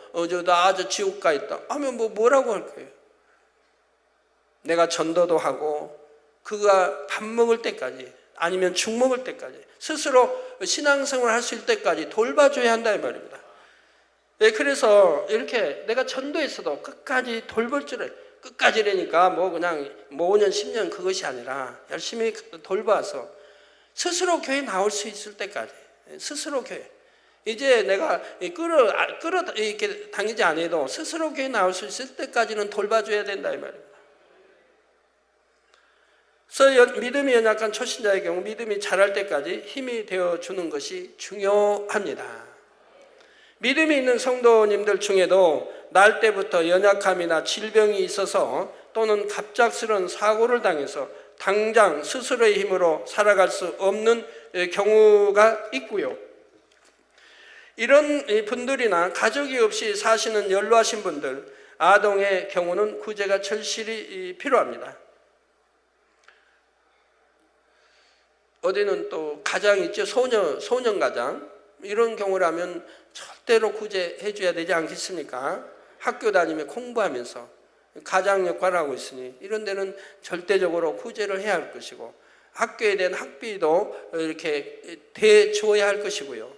나 아주 지옥 가 있다 하면 뭐라고 할 거예요? 내가 전도도 하고 그가 밥 먹을 때까지 아니면 죽 먹을 때까지 스스로 신앙생활을 할 수 있을 때까지 돌봐줘야 한다 이 말입니다. 네, 그래서 이렇게 내가 전도했어도 끝까지 돌볼 줄 끝까지라니까 그냥 5년 10년 그것이 아니라 열심히 돌봐서 스스로 교회 나올 수 있을 때까지, 스스로 교회. 이제 내가 끌어 이렇게 다니지 않아도 스스로 교회 나올 수 있을 때까지는 돌봐줘야 된다 이 말입니다. 그래서 믿음이 연약한 초신자의 경우 믿음이 자랄 때까지 힘이 되어주는 것이 중요합니다. 믿음이 있는 성도님들 중에도 날 때부터 연약함이나 질병이 있어서 또는 갑작스러운 사고를 당해서 당장 스스로의 힘으로 살아갈 수 없는 경우가 있고요. 이런 분들이나 가족이 없이 사시는 연로하신 분들, 아동의 경우는 구제가 절실히 필요합니다. 어디는 또 가장 있죠. 소년 가장. 이런 경우라면 절대로 구제해 줘야 되지 않겠습니까? 학교 다니며 공부하면서 가장 역할을 하고 있으니 이런 데는 절대적으로 구제를 해야 할 것이고, 학교에 대한 학비도 이렇게 대줘야 할 것이고요.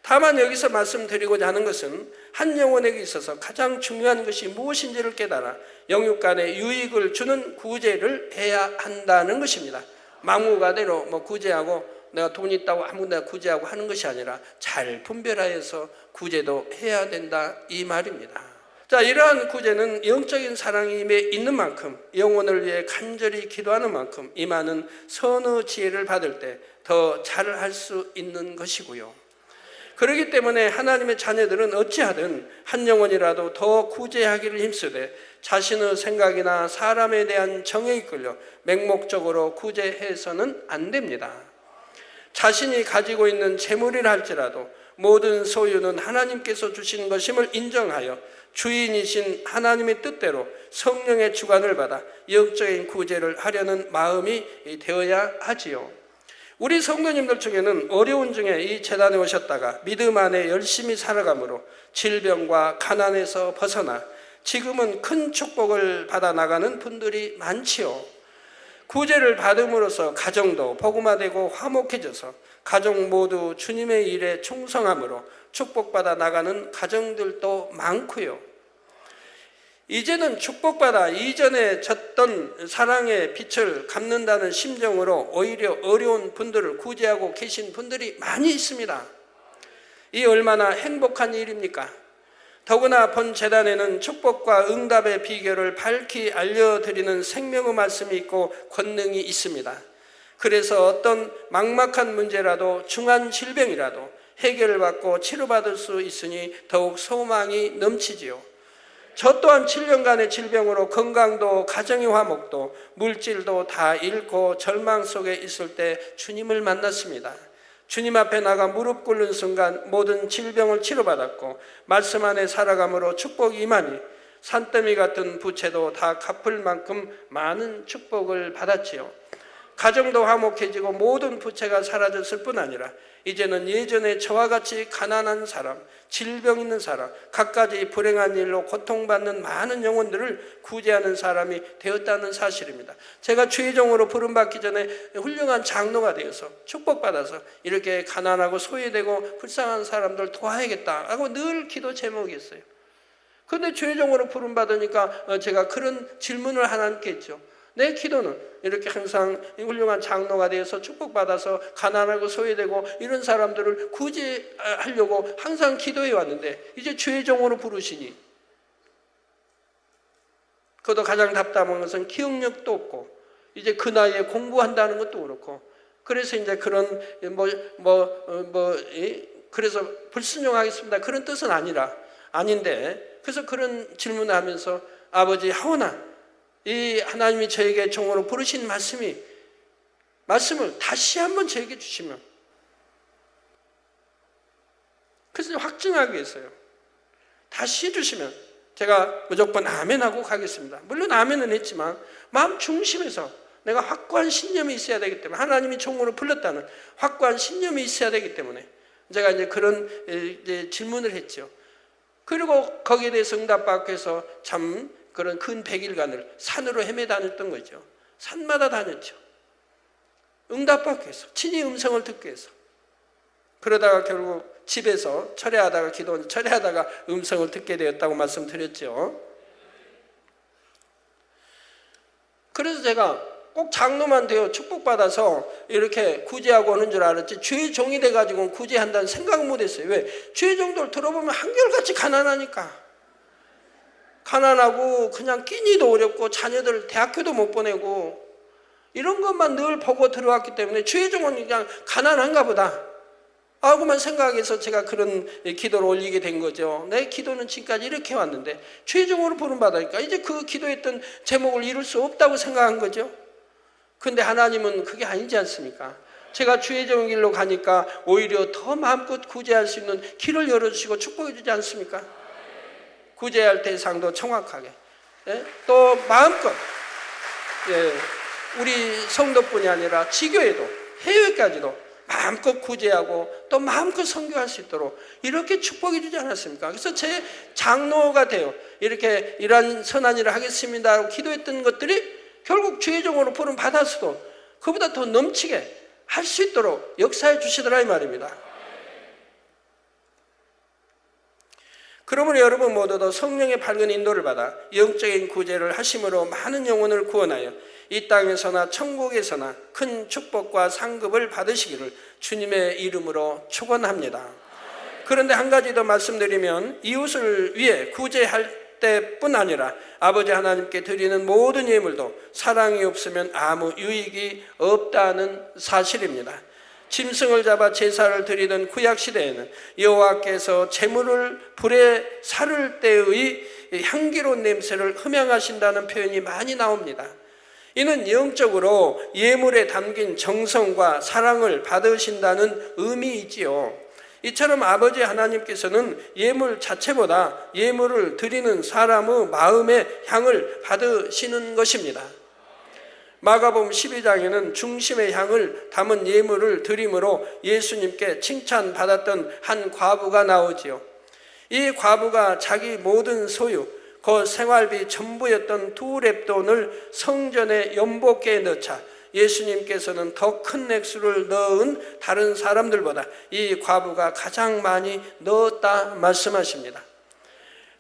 다만 여기서 말씀드리고자 하는 것은 한 영혼에게 있어서 가장 중요한 것이 무엇인지를 깨달아 영육간에 유익을 주는 구제를 해야 한다는 것입니다. 막무가내로 구제하고 내가 돈 있다고 아무나 구제하고 하는 것이 아니라 잘 분별하여서 구제도 해야 된다 이 말입니다. 자, 이러한 구제는 영적인 사랑이 있는 만큼, 영혼을 위해 간절히 기도하는 만큼 임하는 선의 지혜를 받을 때 더 잘할 수 있는 것이고요. 그렇기 때문에 하나님의 자녀들은 어찌하든 한 영혼이라도 더 구제하기를 힘쓰되 자신의 생각이나 사람에 대한 정에 이끌려 맹목적으로 구제해서는 안 됩니다. 자신이 가지고 있는 재물이라 할지라도 모든 소유는 하나님께서 주신 것임을 인정하여 주인이신 하나님의 뜻대로 성령의 주관을 받아 영적인 구제를 하려는 마음이 되어야 하지요. 우리 성도님들 중에는 어려운 중에 이 재단에 오셨다가 믿음 안에 열심히 살아감으로 질병과 가난에서 벗어나 지금은 큰 축복을 받아 나가는 분들이 많지요. 구제를 받음으로써 가정도 복음화되고 화목해져서 가족 모두 주님의 일에 충성함으로 축복받아 나가는 가정들도 많고요. 이제는 축복받아 이전에 졌던 사랑의 빛을 갚는다는 심정으로 오히려 어려운 분들을 구제하고 계신 분들이 많이 있습니다. 이 얼마나 행복한 일입니까? 더구나 본 재단에는 축복과 응답의 비결을 밝히 알려드리는 생명의 말씀이 있고 권능이 있습니다. 그래서 어떤 막막한 문제라도 중한 질병이라도 해결을 받고 치료받을 수 있으니 더욱 소망이 넘치지요. 저 또한 7년간의 질병으로 건강도 가정의 화목도 물질도 다 잃고 절망 속에 있을 때 주님을 만났습니다. 주님 앞에 나가 무릎 꿇는 순간 모든 질병을 치료받았고 말씀 안에 살아감으로 축복이 임하니 산더미 같은 부채도 다 갚을 만큼 많은 축복을 받았지요. 가정도 화목해지고 모든 부채가 사라졌을 뿐 아니라 이제는 예전에 저와 같이 가난한 사람, 질병 있는 사람, 갖가지 불행한 일로 고통받는 많은 영혼들을 구제하는 사람이 되었다는 사실입니다. 제가 주의종으로 부름받기 전에 훌륭한 장로가 되어서 축복받아서 이렇게 가난하고 소외되고 불쌍한 사람들 도와야겠다 하고 늘 기도 제목이었어요. 그런데 주의종으로 부름받으니까 제가 그런 질문을 하나님께 했죠. 내 기도는 이렇게 항상 훌륭한 장로가 되어서 축복받아서 가난하고 소외되고 이런 사람들을 구제하려고 항상 기도해 왔는데 이제 주의 종으로 부르시니, 그것도 가장 답답한 것은 기억력도 없고 이제 그 나이에 공부한다는 것도 그렇고, 그래서 이제 그런 그래서 불순종하겠습니다 그런 뜻은 아닌데, 그래서 그런 질문을 하면서 아버지 하오나 이 하나님이 저에게 종으로 부르신 말씀을 다시 한번 저에게 주시면, 그래서 확증하기 위해서요. 다시 주시면 제가 무조건 아멘하고 가겠습니다. 물론 아멘은 했지만 마음 중심에서 내가 확고한 신념이 있어야 되기 때문에, 하나님이 종으로 불렀다는 확고한 신념이 있어야 되기 때문에 제가 이제 그런 질문을 했죠. 그리고 거기에 대해서 응답받기 위해서 참 그런 근 100일간을 산으로 헤매 다녔던 거죠. 산마다 다녔죠. 응답받기 위해서, 친히 음성을 듣기 위해서. 그러다가 결국 집에서 철회하다가 음성을 듣게 되었다고 말씀드렸죠. 그래서 제가 꼭 장로만 되어 축복받아서 이렇게 구제하고 오는 줄 알았지 주의 종이 돼가지고 구제한다는 생각 못했어요. 왜? 주의 종들 들어보면 한결같이 가난하니까. 가난하고 그냥 끼니도 어렵고 자녀들 대학교도 못 보내고 이런 것만 늘 보고 들어왔기 때문에 주의 종은 그냥 가난한가 보다 하고만 생각해서 제가 그런 기도를 올리게 된 거죠. 내 기도는 지금까지 이렇게 왔는데 주의 종으로 부름받으니까 이제 그 기도했던 제목을 이룰 수 없다고 생각한 거죠. 근데 하나님은 그게 아니지 않습니까? 제가 주의 종의 길로 가니까 오히려 더 마음껏 구제할 수 있는 길을 열어주시고 축복해 주지 않습니까? 구제할 대상도 정확하게, 예? 또 마음껏, 예, 우리 성도뿐이 아니라 지교에도 해외까지도 마음껏 구제하고 또 마음껏 선교할 수 있도록 이렇게 축복해 주지 않았습니까? 그래서 제 장로가 돼요. 이렇게 이러한 선한 일을 하겠습니다 하고 기도했던 것들이 결국 주의 종으로 부름 받았어도 그보다 더 넘치게 할 수 있도록 역사해 주시더라 이 말입니다. 그러므로 여러분 모두도 성령의 밝은 인도를 받아 영적인 구제를 하심으로 많은 영혼을 구원하여 이 땅에서나 천국에서나 큰 축복과 상급을 받으시기를 주님의 이름으로 축원합니다. 그런데 한 가지 더 말씀드리면 이웃을 위해 구제할 때뿐 아니라 아버지 하나님께 드리는 모든 예물도 사랑이 없으면 아무 유익이 없다는 사실입니다. 짐승을 잡아 제사를 드리던 구약시대에는 여호와께서 제물을 불에 사를 때의 향기로운 냄새를 흠양하신다는 표현이 많이 나옵니다. 이는 영적으로 예물에 담긴 정성과 사랑을 받으신다는 의미이지요. 이처럼 아버지 하나님께서는 예물 자체보다 예물을 드리는 사람의 마음의 향을 받으시는 것입니다. 마가복음 12장에는 중심의 향을 담은 예물을 드림으로 예수님께 칭찬받았던 한 과부가 나오지요. 이 과부가 자기 모든 소유, 그 생활비 전부였던 2렙돈을 성전에 연복기에 넣자 예수님께서는 더 큰 액수를 넣은 다른 사람들보다 이 과부가 가장 많이 넣었다 말씀하십니다.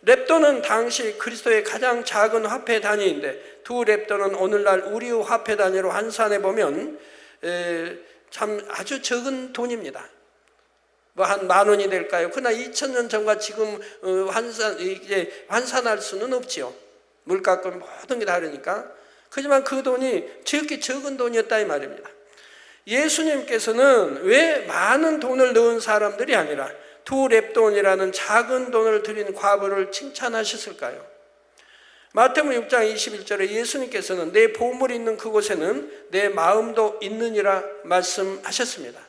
렙돈은 당시 그리스도의 가장 작은 화폐 단위인데 2렙돈은 오늘날 우리의 화폐 단위로 환산해 보면 참 아주 적은 돈입니다. 뭐 한 10,000원이 될까요? 그러나 2000년 전과 지금 환산할 수는 없지요. 물가금 모든 게 다르니까. 하지만 그 돈이 지극히 적은 돈이었다 이 말입니다. 예수님께서는 왜 많은 돈을 넣은 사람들이 아니라 2렙돈이라는 작은 돈을 드린 과부를 칭찬하셨을까요? 마태복음 6장 21절에 예수님께서는 내 보물이 있는 그곳에는 내 마음도 있느니라 말씀하셨습니다.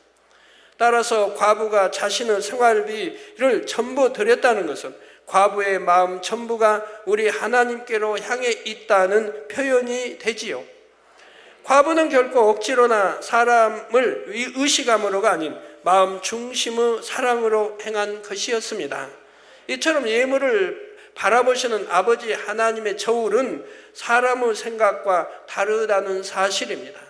따라서 과부가 자신의 생활비를 전부 드렸다는 것은 과부의 마음 전부가 우리 하나님께로 향해 있다는 표현이 되지요. 과부는 결코 억지로나 사람을 의식함으로가 아닌 마음 중심의 사랑으로 행한 것이었습니다. 이처럼 예물을 바라보시는 아버지 하나님의 저울은 사람의 생각과 다르다는 사실입니다.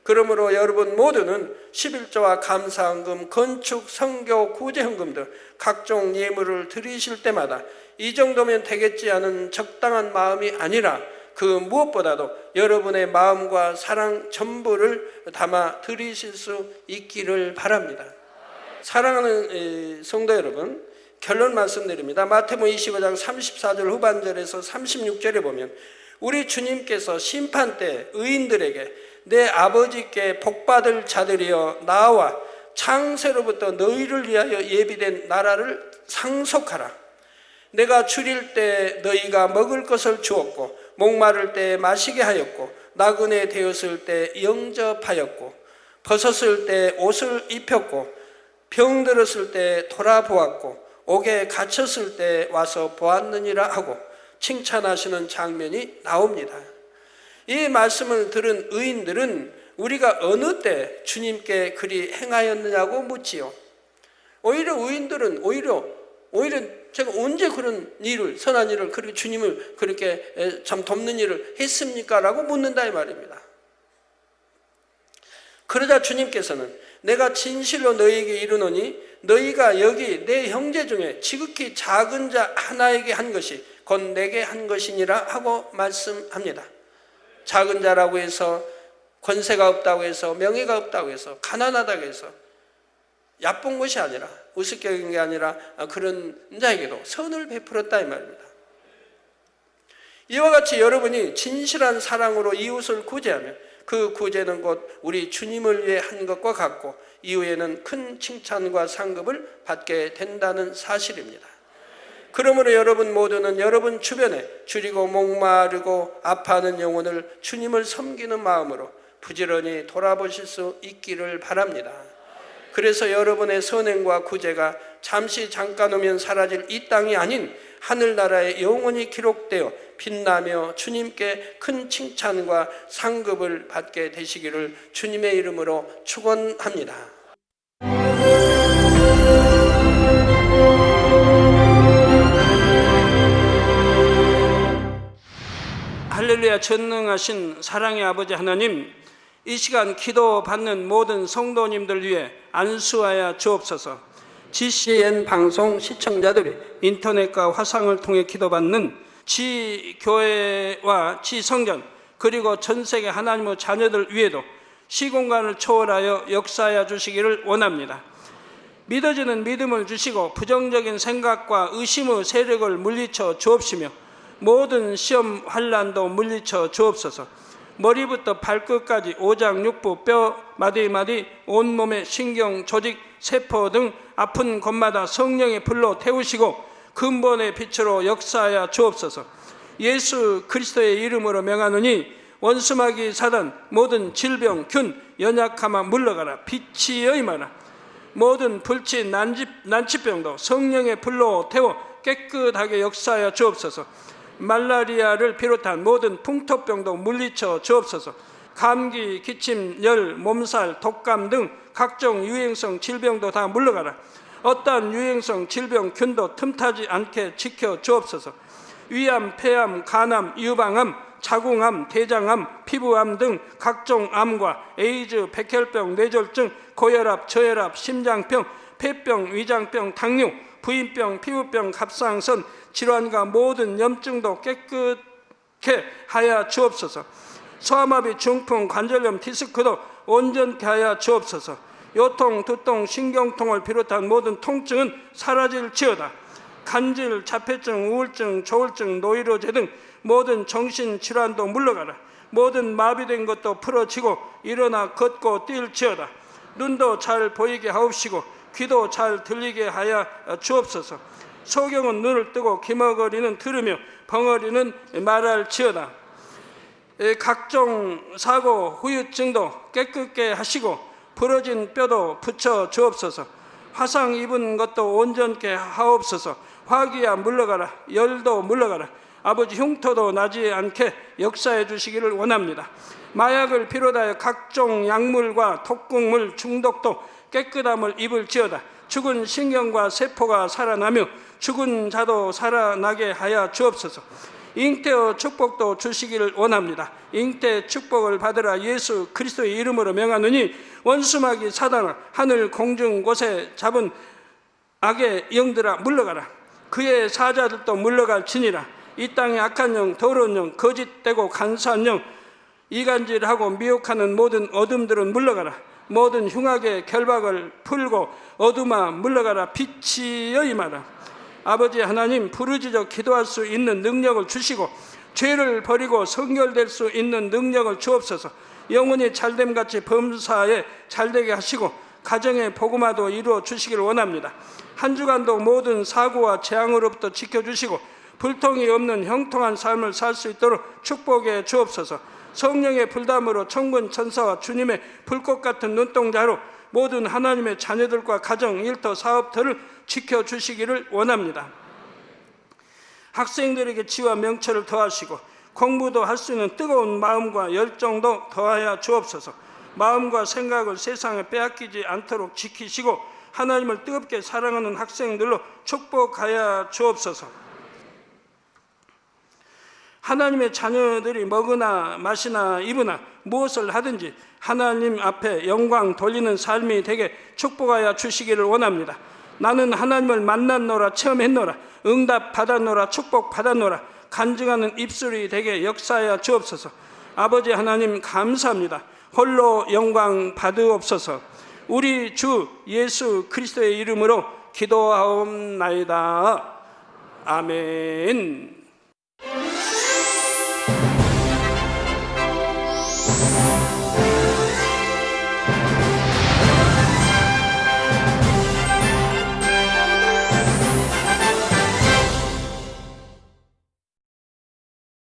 그러므로 여러분 모두는 11조와 감사헌금, 건축, 선교, 구제헌금 등 각종 예물을 드리실 때마다 이 정도면 되겠지 하는 적당한 마음이 아니라 그 무엇보다도 여러분의 마음과 사랑 전부를 담아 드리실 수 있기를 바랍니다. 사랑하는 성도 여러분, 결론 말씀드립니다. 마태복음 25장 34절 후반절에서 36절에 보면 우리 주님께서 심판 때 의인들에게 내 아버지께 복받을 자들이여 나와 창세로부터 너희를 위하여 예비된 나라를 상속하라. 내가 줄일 때 너희가 먹을 것을 주었고 목마를 때 마시게 하였고 나그네 되었을 때 영접하였고 벗었을 때 옷을 입혔고 병들었을 때 돌아보았고 옥에 갇혔을 때 와서 보았느니라 하고 칭찬하시는 장면이 나옵니다. 이 말씀을 들은 의인들은 우리가 어느 때 주님께 그리 행하였느냐고 묻지요. 오히려 의인들은 오히려 제가 언제 그런 일을, 선한 일을, 그렇게 주님을 그렇게 참 돕는 일을 했습니까? 라고 묻는다 이 말입니다. 그러자 주님께서는 내가 진실로 너희에게 이르노니 너희가 여기 내 형제 중에 지극히 작은 자 하나에게 한 것이 곧 내게 한 것이니라 하고 말씀합니다. 작은 자라고 해서, 권세가 없다고 해서, 명예가 없다고 해서, 가난하다고 해서 얕본 것이 아니라, 우습게 여긴 게 아니라 그런 자에게도 선을 베풀었다 이 말입니다. 이와 같이 여러분이 진실한 사랑으로 이웃을 구제하면 그 구제는 곧 우리 주님을 위해 한 것과 같고 이후에는 큰 칭찬과 상급을 받게 된다는 사실입니다. 그러므로 여러분 모두는 여러분 주변에 줄이고 목마르고 아파하는 영혼을 주님을 섬기는 마음으로 부지런히 돌아보실 수 있기를 바랍니다. 그래서 여러분의 선행과 구제가 잠시 잠깐 오면 사라질 이 땅이 아닌 하늘나라에 영원히 기록되어 빛나며 주님께 큰 칭찬과 상급을 받게 되시기를 주님의 이름으로 축원합니다. 할렐루야. 전능하신 사랑의 아버지 하나님, 이 시간 기도받는 모든 성도님들 위해 안수하여 주옵소서. GCN 방송 시청자들이 인터넷과 화상을 통해 기도받는 지교회와 지성전 그리고 전세계 하나님의 자녀들 위에도 시공간을 초월하여 역사하여 주시기를 원합니다. 믿어지는 믿음을 주시고 부정적인 생각과 의심의 세력을 물리쳐 주옵시며 모든 시험 환난도 물리쳐 주옵소서. 머리부터 발끝까지 오장육부 뼈 마디마디 온몸의 신경 조직 세포 등 아픈 곳마다 성령의 불로 태우시고 근본의 빛으로 역사하여 주옵소서. 예수 그리스도의 이름으로 명하노니 원수마귀 사단 모든 질병 균 연약함아 물러가라. 빛이 여임하라. 모든 불치 난치병도 성령의 불로 태워 깨끗하게 역사하여 주옵소서. 말라리아를 비롯한 모든 풍토병도 물리쳐 주옵소서. 감기, 기침, 열, 몸살, 독감 등 각종 유행성 질병도 다 물러가라. 어떠한 유행성 질병 균도 틈타지 않게 지켜 주옵소서. 위암, 폐암, 간암, 유방암, 자궁암, 대장암, 피부암 등 각종 암과 에이즈, 백혈병, 뇌졸중, 고혈압, 저혈압, 심장병, 폐병, 위장병, 당뇨, 부인병, 피부병, 갑상선 질환과 모든 염증도 깨끗게 하여 주옵소서. 소아마비, 중풍, 관절염, 디스크도 온전케 하여 주옵소서. 요통, 두통, 신경통을 비롯한 모든 통증은 사라질지어다. 간질, 자폐증, 우울증, 조울증, 노이로제 등 모든 정신질환도 물러가라. 모든 마비된 것도 풀어지고 일어나 걷고 뛸지어다. 눈도 잘 보이게 하옵시고 귀도 잘 들리게 하여 주옵소서. 소경은 눈을 뜨고 기머거리는 들으며 벙어리는 말할지어다. 각종 사고 후유증도 깨끗게 하시고 부러진 뼈도 붙여 주옵소서. 화상 입은 것도 온전케 하옵소서. 화기야 물러가라. 열도 물러가라. 아버지 흉터도 나지 않게 역사해 주시기를 원합니다. 마약을 비롯하여 각종 약물과 독극물 중독도 깨끗함을 입을지어다. 죽은 신경과 세포가 살아나며 죽은 자도 살아나게 하여 주옵소서. 잉태의 축복도 주시기를 원합니다. 잉태 축복을 받으라. 예수 그리스도의 이름으로 명하노니 원수마귀 사단아 하늘 공중 곳에 잡은 악의 영들아 물러가라. 그의 사자들도 물러갈지니라. 이 땅의 악한 영, 더러운 영, 거짓되고 간사한 영, 이간질하고 미혹하는 모든 어둠들은 물러가라. 모든 흉악의 결박을 풀고 어둠아 물러가라. 빛이 여임하라. 아버지 하나님, 부르짖어 기도할 수 있는 능력을 주시고 죄를 버리고 성결될 수 있는 능력을 주옵소서. 영혼이 잘됨같이 범사에 잘되게 하시고 가정의 복음화도 이루어 주시기를 원합니다. 한 주간도 모든 사고와 재앙으로부터 지켜주시고 불통이 없는 형통한 삶을 살 수 있도록 축복해 주옵소서. 성령의 불담으로 천군 천사와 주님의 불꽃 같은 눈동자로 모든 하나님의 자녀들과 가정, 일터, 사업터를 지켜주시기를 원합니다. 학생들에게 지와 명철을 더하시고 공부도 할 수 있는 뜨거운 마음과 열정도 더하여 주옵소서. 마음과 생각을 세상에 빼앗기지 않도록 지키시고 하나님을 뜨겁게 사랑하는 학생들로 축복하여 주옵소서. 하나님의 자녀들이 먹으나 마시나 입으나 무엇을 하든지 하나님 앞에 영광 돌리는 삶이 되게 축복하여 주시기를 원합니다. 나는 하나님을 만났노라, 체험했노라, 응답 받았노라, 축복 받았노라, 간증하는 입술이 되게 역사하여 주옵소서. 아버지 하나님 감사합니다. 홀로 영광 받으옵소서. 우리 주 예수 그리스도의 이름으로 기도하옵나이다. 아멘.